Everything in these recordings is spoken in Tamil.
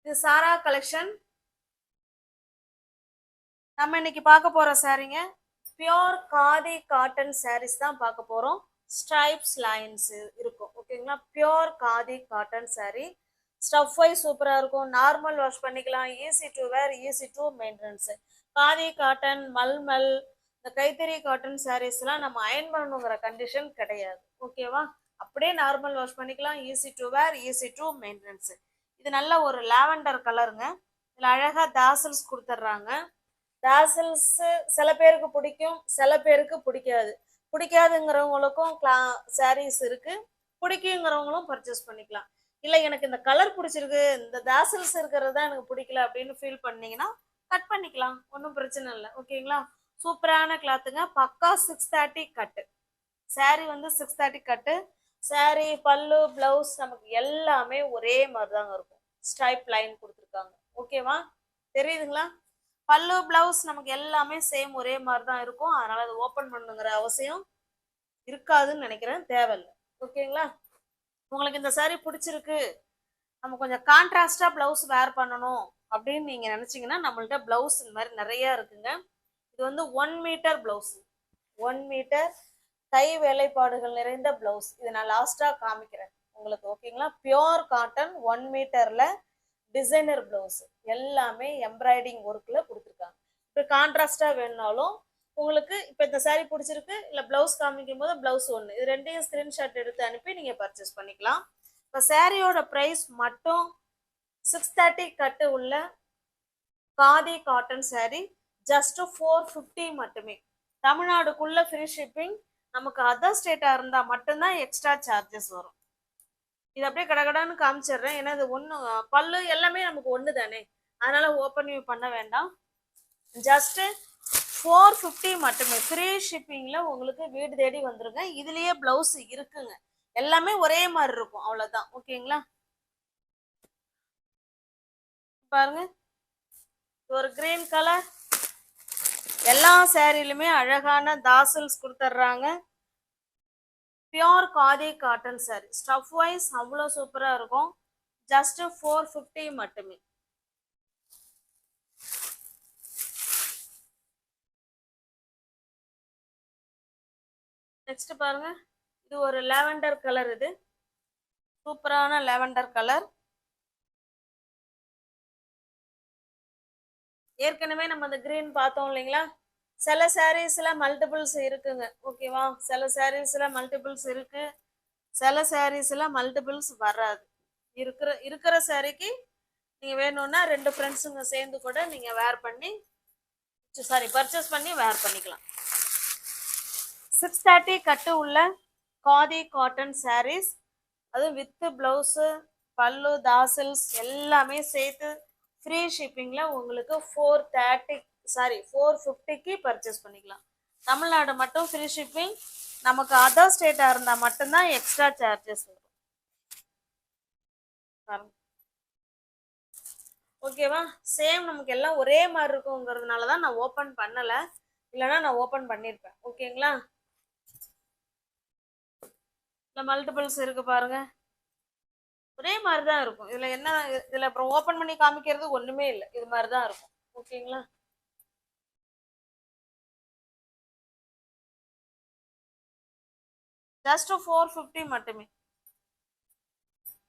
இது சாரா கலெக்ஷன். நம்ம இன்னைக்கு பார்க்க போற சாரீங்க பியோர் காதி காட்டன் சாரீஸ் தான் பார்க்க போறோம். ஸ்ட்ரைப்ஸ் லைன்ஸ் இருக்கும். ஓகேங்களா, pure khadi cotton sari. Stuff wise சூப்பரா இருக்கும். நார்மல் வாஷ் பண்ணிக்கலாம். Easy to wear, easy to maintenance. Khadi cotton, mulmul, இந்த கைத்தறி காட்டன் சாரீஸ்லாம் நம்ம அயன் பண்ணணுங்கிற கண்டிஷன் கிடையாது. ஓகேவா, அப்படியே நார்மல் வாஷ் பண்ணிக்கலாம். Easy to wear, easy to maintenance. இது நல்ல ஒரு லாவெண்டர் கலருங்க. இதில் அழகா தாசல்ஸ் கொடுத்துட்றாங்க. டாசல்ஸ் சில பேருக்கு பிடிக்கும், சில பேருக்கு பிடிக்காது. பிடிக்காதுங்கிறவங்களுக்கும் சாரீஸ் இருக்கு, பிடிக்குங்கிறவங்களும் பர்ச்சேஸ் பண்ணிக்கலாம். இல்லை எனக்கு இந்த கலர் பிடிச்சிருக்கு, இந்த தாசல்ஸ் இருக்கிறது தான் எனக்கு பிடிக்கல அப்படின்னு ஃபீல் பண்ணீங்கன்னா கட் பண்ணிக்கலாம், ஒன்றும் பிரச்சனை இல்லை. ஓகேங்களா, சூப்பரான கிளாத்துங்க. பக்கா 630 கட்டு சாரீ வந்து 630 கட்டு சாரீ. பல்லு பிளவுஸ் நமக்கு எல்லாமே ஒரே மாதிரி தாங்க இருக்கும். ஸ்ட்ரைப் லைன் கொடுத்துருக்காங்க. ஓகேவா, தெரியுதுங்களா? பல்லு பிளவுஸ் நமக்கு எல்லாமே சேம் ஒரே மாதிரி தான் இருக்கும். அதனால அது ஓப்பன் பண்ணுங்கிற அவசியம் இருக்காதுன்னு நினைக்கிறேன், தேவையில்லை. ஓகேங்களா, உங்களுக்கு இந்த சாரீ பிடிச்சிருக்கு, நம்ம கொஞ்சம் கான்ட்ராஸ்டா பிளவுஸ் வேர் பண்ணணும் அப்படின்னு நீங்க நினைச்சீங்கன்னா நம்மள்ட்ட பிளவுஸ் இந்த மாதிரி நிறைய இருக்குங்க. இது வந்து 1 மீட்டர் பிளவுஸ், 1 மீட்டர் கை வேலைப்பாடுகள் நிறைந்த பிளவுஸ். இதை நான் லாஸ்டா காமிக்கிறேன் உங்களுக்கு. ஓகேங்களா, பியோர் காட்டன் 1 மீட்டர்ல டிசைனர் பிளவுஸ் எல்லாமே எம்ப்ராய்டிங் ஒர்க்ல கொடுத்துருக்காங்க. இப்போ கான்ட்ராஸ்டா வேணுனாலும் உங்களுக்கு இப்போ இந்த சாரீ பிடிச்சிருக்கு, இல்லை பிளவுஸ் காமிக்கும் போது பிளவுஸ் ஒன்று, இது ரெண்டையும் ஸ்கிரீன்ஷாட் எடுத்து அனுப்பி நீங்க பர்ச்சேஸ் பண்ணிக்கலாம். இப்போ சாரியோட ப்ரைஸ் மட்டும் 630 கட்டு உள்ள காதி காட்டன் சாரீ ஜஸ்ட் 450 மட்டுமே. தமிழ்நாடுக்குள்ள ஃப்ரீ ஷிப்பிங். நமக்கு அதர் ஸ்டேட்டா இருந்தா மட்டும்தான் எக்ஸ்ட்ரா சார்ஜஸ் வரும். இது அப்படியே கடகடான்னு காமிச்சிடுறேன், ஏன்னா இது ஒன்று பல்லு எல்லாமே நமக்கு ஒன்று தானே, அதனால ஓப்பன் வியூ பண்ண வேண்டாம். ஜஸ்ட் 450 மட்டுமே. ஃப்ரீ ஷிப்பிங்ல உங்களுக்கு வீடு தேடி வந்துருங்க. இதுலயே பிளவுஸ் இருக்குங்க, எல்லாமே ஒரே மாதிரி இருக்கும், அவ்வளவுதான். ஓகேங்களா, பாருங்க ஒரு கிரீன் கலர். எல்லா சாரிலுமே அழகான தாசல்ஸ் கொடுத்துட்றாங்க. Pure khadi cotton sari. Stuff wise அவ்வளோ சூப்பராக இருக்கும். ஜஸ்ட் 450 மட்டுமே. நெக்ஸ்ட் பாருங்க, இது ஒரு லாவெண்டர் கலர். இது சூப்பரான லாவெண்டர் கலர். ஏற்கனவே நம்ம அந்த கிரீன் பார்த்தோம் இல்லைங்களா. சில சாரீஸ்ல மல்டிபிள்ஸ் இருக்குங்க. ஓகேவா, சில சாரீஸ்ல மல்டிபிள்ஸ் இருக்கு, சில சாரீஸ்ல மல்டிபிள்ஸ் வராது. இருக்கிற சாரிக்கு நீங்க வேணும்னா 2 ஃப்ரெண்ட்ஸுங்க சேர்ந்து கூட நீங்க வேர் பண்ணி பர்ச்சேஸ் பண்ணி வேர் பண்ணிக்கலாம். 630 கட்டு உள்ள காதி காட்டன் சாரீஸ், அதுவும் வித் பிளவுஸு, பல்லு, தாசல்ஸ் எல்லாமே சேர்த்து ஃப்ரீ ஷிப்பிங்ல உங்களுக்கு 450க்கு பர்ச்சேஸ் பண்ணிக்கலாம். தமிழ்நாடு மட்டும் ஃப்ரீ ஷிப்பிங். நமக்கு அதர் ஸ்டேட்டா இருந்தா மட்டும்தான் எக்ஸ்ட்ரா சார்ஜஸ் வரும். ஓகேவா, சேம் நமக்கு எல்லாம் ஒரே மாதிரி இருக்குங்கிறதுனால தான் நான் ஓப்பன் பண்ணல, இல்லைன்னா நான் ஓப்பன் பண்ணியிருப்பேன். ஓகேங்களா, இல்லை மல்டிபிள்ஸ் இருக்கு பாருங்க, ஒரே மாதிரி தான் இருக்கும். இதுல என்ன, இதுல அப்புறம் ஓப்பன் பண்ணி காமிக்கிறது ஒண்ணுமே இல்லை, இது மாதிரி தான் இருக்கும். ஓகேங்களா, ஜஸ்ட் 450 மட்டுமே.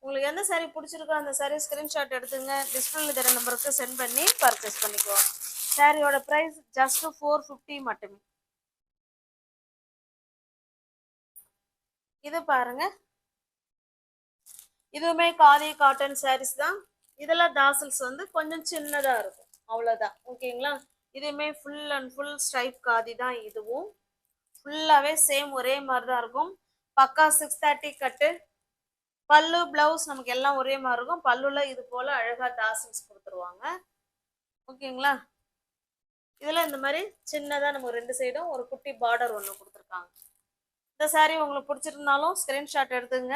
உங்களுக்கு எந்த சாரீ பிடிச்சிருக்கோ அந்த சாரீ ஸ்கிரீன்ஷாட் எடுத்துங்க, டிஸ்பிளேல தர நம்பருக்கு சென்ட் பண்ணி பர்ச்சேஸ் பண்ணிக்குவோம். சாரியோட பிரைஸ் ஜஸ்ட் 450 மட்டுமே. இது பாருங்க, இதுவுமே காதி காட்டன் சாரீஸ் தான். இதுல தாசல்ஸ் வந்து கொஞ்சம் சின்னதா இருக்கும், அவ்வளவுதான். ஓகேங்களா, இதுவுமே full and full stripe khadi தான். இதுவும் ஃபுல்லாவே சேம் ஒரே மாதிரி தான் இருக்கும். பக்கா 630 கட்டு. பல்லு பிளவுஸ் நமக்கு எல்லாம் ஒரே மாதிரி இருக்கும். பல்லுல இது போல அழகா தாசல்ஸ் கொடுத்துருவாங்க. ஓகேங்களா, இதுல இந்த மாதிரி சின்னதா நமக்கு 2 சைடும் ஒரு குட்டி பார்டர் ஒன்று கொடுத்துருக்காங்க. இந்த சாரீ உங்களுக்கு பிடிச்சிருந்தாலும் ஸ்கிரீன்ஷாட் எடுத்துங்க,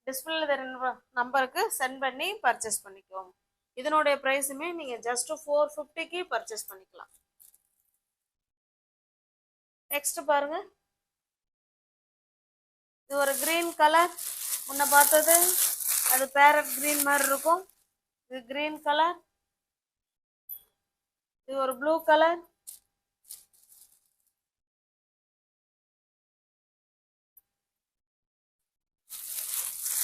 டிஸ்பிளேல தர நம்பருக்கு சென்ட் பண்ணி பர்ச்சேஸ் பண்ணிக்குவோம். இதனுடைய ப்ரைஸுமே நீங்க ஜஸ்ட் 450க்கு பர்ச்சேஸ் பண்ணிக்கலாம். நெக்ஸ்ட் பாருங்க, இது ஒரு கிரீன் கலர். முன்ன பார்த்தது அது பேரட் கிரீன் மாதிரி இருக்கும். இது கிரீன் கலர், இது ஒரு ப்ளூ கலர்,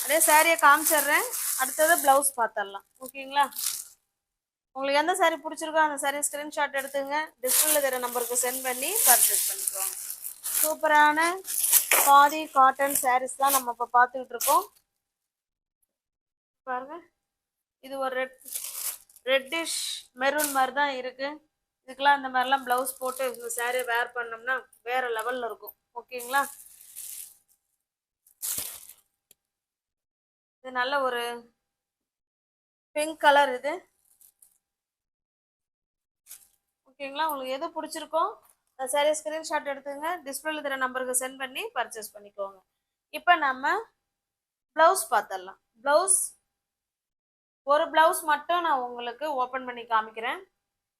அதே சாரியை காமிச்சிடுறேன். அடுத்தது பிளவுஸ் பார்த்துடலாம். ஓகேங்களா? உங்களுக்கு எந்த சாரி பிடிச்சிருக்கோ அந்த சாரி ஸ்கிரீன்ஷாட் எடுத்துங்க, டிஸ்பிளேல தர நம்பருக்கு சென்ட் பண்ணி பர்ச்சேஸ் பண்ணிக்குவாங்க. சூப்பரான காதி காட்டன் சாரீஸ் தான் நம்ம இப்போ பார்த்துக்கிட்டு இருக்கோம். பாருங்க, இது ஒரு ரெட்டிஷ் மெரூன் மாதிரி தான் இருக்கு. இதுக்கெல்லாம் இந்த மாதிரிலாம் பிளவுஸ் போட்டு இந்த சாரீ வேர் பண்ணோம்னா வேற லெவல்ல இருக்கும். ஓகேங்களா? இது நல்ல ஒரு பிங்க் கலர். இது ஓகேங்களா? உங்களுக்கு எது பிடிச்சிருக்கோ அந்த சாரீ ஸ்கிரீன்ஷாட் எடுத்துங்க, டிஸ்பிளேல தர நம்பருக்கு சென்ட் பண்ணி பர்ச்சேஸ் பண்ணிக்கோங்க. இப்போ நம்ம பிளவுஸ் பார்த்துடலாம். பிளவுஸ் ஒரு பிளவுஸ் மட்டும் நான் உங்களுக்கு ஓப்பன் பண்ணி காமிக்கிறேன்.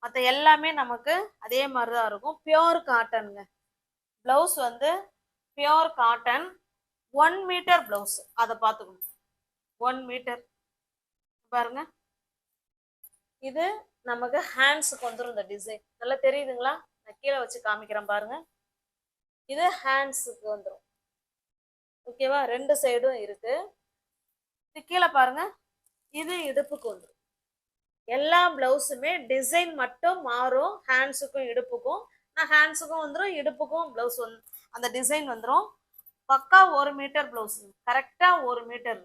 மற்ற எல்லாமே நமக்கு அதே மாதிரி தான் இருக்கும். பியோர் காட்டனுங்க. பிளவுஸ் வந்து பியோர் காட்டன் 1 மீட்டர் பிளவுஸ். அதை பார்த்துக்கணும். 1 மீட்டர் பாருங்க. இது நமக்கு ஹேண்ட்ஸுக்கு வந்துடும். இந்த டிசைன் நல்லா தெரியுதுங்களா? நான் கீழே வச்சு காமிக்கிறேன் பாருங்க. இது ஹேண்ட்ஸுக்கு வந்துடும். ஓகேவா? 2 சைடும் இருக்கு. இது கீழே பாருங்க. இது இடுப்புக்கு வந்துடும். எல்லா பிளவுஸுமே டிசைன் மட்டும் மாறும். ஹேண்ட்ஸுக்கும் இடுப்புக்கும். ஹேண்ட்ஸுக்கும் வந்துடும், இடுப்புக்கும் பிளவுஸ் அந்த டிசைன் வந்துடும். பக்கா 1 மீட்டர் பிளவுஸ். கரெக்டா 1 மீட்டர்.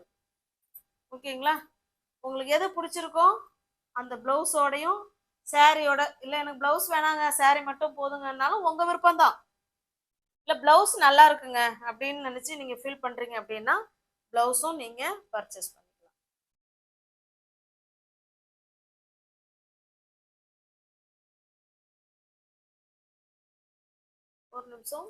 ஓகேங்களா? உங்களுக்கு எது பிடிச்சிருக்கோ அந்த பிளவுஸோடையும் சாரியோட, இல்லை எனக்கு பிளவுஸ் வேணாங்க சாரி மட்டும் போதுங்கன்னாலும் உங்க விருப்பம் தான். இல்லை பிளவுஸ் நல்லா இருக்குங்க அப்படின்னு நினைச்சு நீங்க ஃபீல் பண்றீங்க அப்படின்னா பிளவுஸும் நீங்க பர்ச்சேஸ் பண்ணிக்கலாம். ஒரு நிமிஷம்.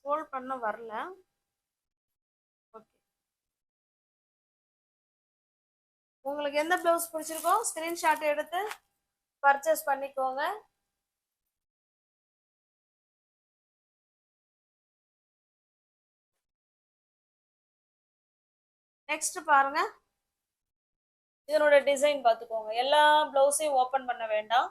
ஃபோல்ட் பண்ண வரல. ஓகே, உங்களுக்கு எந்த பிளவுஸ் பிடிச்சிருக்கோ ஸ்கிரீன்ஷாட் எடுத்து பர்ச்சேஸ் பண்ணிக்கோங்க. நெக்ஸ்ட் பாருங்க. இதனோட டிசைன் பார்த்துக்கோங்க. எல்லா பிளவுஸையும் ஓப்பன் பண்ண வேண்டாம்.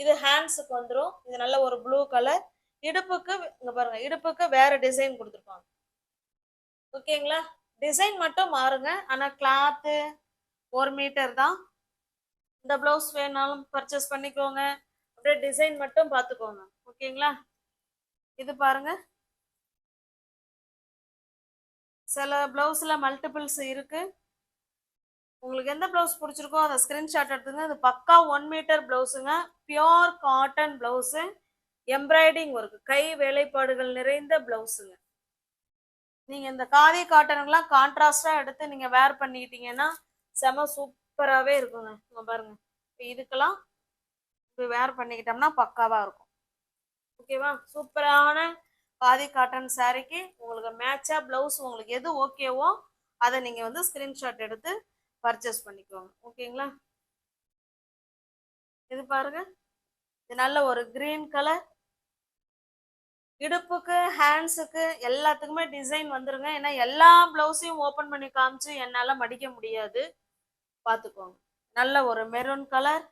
இது ஹேண்ட்ஸுக்கு வந்துடும். இது நல்ல ஒரு ப்ளூ கலர். இடுப்புக்கு இங்க பாருங்க, இடுப்புக்கு வேற டிசைன் கொடுத்துருப்பாங்க. ஓகேங்களா? டிசைன் மட்டும் மாறுங்க, ஆனா கிளாத்து 1 மீட்டர் தான். இந்த பிளவுஸ் வேணாலும் பர்ச்சேஸ் பண்ணிக்கோங்க. அப்படியே டிசைன் மட்டும் பார்த்துக்கோங்க. ஓகேங்களா? இது பாருங்க, சில பிளவுஸ்ல மல்டிபிள்ஸ் இருக்கு. உங்களுக்கு எந்த பிளவுஸ் பிடிச்சிருக்கோ அதை ஸ்கிரீன்ஷாட் எடுத்துங்க. இது பக்கா 1 மீட்டர் பிளவுஸுங்க. Pure cotton blouse, embroidering work, கை வேலைப்பாடுகள் நிறைந்த பிளவுஸுங்க. நீங்க இந்த காதி காட்டனுக்குலாம் கான்ட்ராஸ்டா எடுத்து நீங்க வேர் பண்ணிக்கிட்டீங்கன்னா செம சூப்பராகவே இருக்குங்க. இங்க பாருங்க, இப்போ இதுக்கெல்லாம் இப்போ வேர் பண்ணிக்கிட்டோம்னா பக்காவா இருக்கும். ஓகேவா? சூப்பரான காதி காட்டன் சாரிக்கு உங்களுக்கு மேட்சா பிளவுஸ் உங்களுக்கு எது ஓகேவோ அதை நீங்க வந்து ஸ்கிரீன்ஷாட் எடுத்து பர்ச்சேஸ் பண்ணிக்கோங்க. ஓகேங்களா? இது பாருங்க, இது நல்ல ஒரு கிரீன் கலர். இடுப்புக்கு ஹேண்ட்ஸுக்கு எல்லாத்துக்குமே டிசைன் வந்துருங்க. ஏன்னா எல்லா பிளவுஸையும் ஓப்பன் பண்ணி காமிச்சு என்னால மடிக்க முடியாது, பார்த்துக்கோங்க. நல்ல ஒரு மெரூன் கலர்,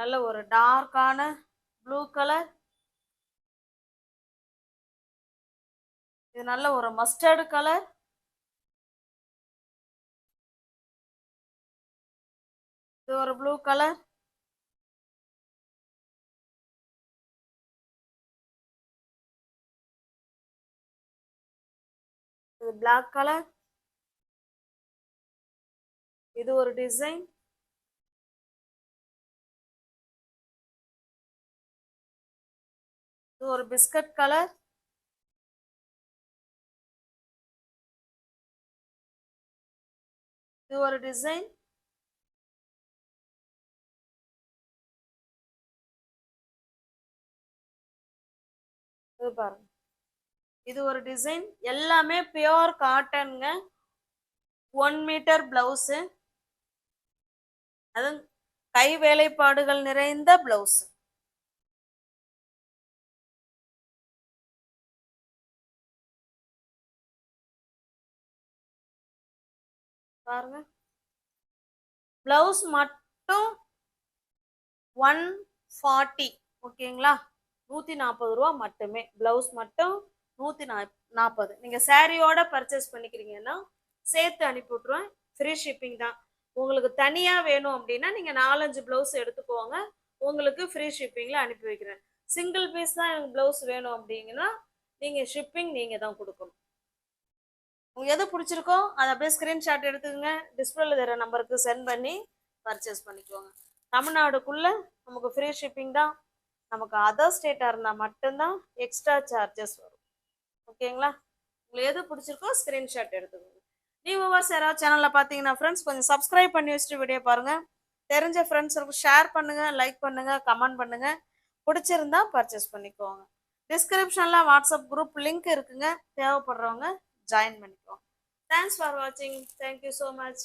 நல்ல ஒரு டார்க்கான ப்ளூ கலர், இது நல்ல ஒரு மஸ்டர்டு கலர், இது ஒரு ப்ளூ கலர், இது பிளாக் கலர், இது ஒரு டிசைன், இது ஒரு பிஸ்கட் கலர், இது ஒரு டிசைன், இது பாருங்க, இது ஒரு டிசைன். எல்லாமே பியோர் காட்டனுங்க. 1 மீட்டர் பிளவுஸ், அது கை வேலைப்பாடுகள் நிறைந்த பிளவுஸ். பாருங்க, பிளவுஸ் மட்டும் 140. ஓகேங்களா, 140 ரூபா மட்டுமே. பிளவுஸ் மட்டும் 140. நீங்க சாரியோட பர்ச்சேஸ் பண்ணிக்கிறீங்கன்னா சேர்த்து அனுப்பி விட்டுருவேன். ஃப்ரீ ஷிப்பிங் தான். உங்களுக்கு தனியா வேணும் அப்படின்னா நீங்க 4-5 பிளவுஸ் எடுத்துக்கோங்க, உங்களுக்கு ஃப்ரீ ஷிப்பிங்ல அனுப்பி வைக்கிறேன். சிங்கிள் பீஸ் தான் எனக்கு பிளவுஸ் வேணும் அப்படிங்கன்னா நீங்க ஷிப்பிங் நீங்க தான் கொடுக்கணும். உங்களுக்கு எது பிடிச்சிருக்கோ அதை அப்படியே ஸ்கிரீன்ஷாட் எடுத்துக்கங்க, டிஸ்பிளேல தர நம்பருக்கு சென்ட் பண்ணி பர்ச்சேஸ் பண்ணிக்கோங்க. தமிழ்நாடுக்குள்ள நமக்கு ஃப்ரீ ஷிப்பிங் தான். நமக்கு அதர் ஸ்டேட்டாக இருந்தால் மட்டும்தான் எக்ஸ்ட்ரா சார்ஜஸ் வரும். ஓகேங்களா, உங்களுக்கு எது பிடிச்சிருக்கோ ஸ்கிரீன்ஷாட் எடுத்துக்கோங்க. நியூ வியூவர்ஸ் யாராவது சேனலில் பார்த்தீங்கன்னா ஃப்ரெண்ட்ஸ் கொஞ்சம் சப்ஸ்கிரைப் பண்ணி வச்சுட்டு வீடியோ பாருங்கள். தெரிஞ்ச ஃப்ரெண்ட்ஸுக்கு ஷேர் பண்ணுங்கள், லைக் பண்ணுங்கள், கமெண்ட் பண்ணுங்கள். பிடிச்சிருந்தா பர்ச்சேஸ் பண்ணிக்கோங்க. டிஸ்கிரிப்ஷனில் வாட்ஸ்அப் குரூப் லிங்க் இருக்குங்க, தேவைப்படுறவங்க ஜாயின் பண்ணிக்கோங்க. தேங்க்ஸ் ஃபார் வாட்சிங். Thank you so much.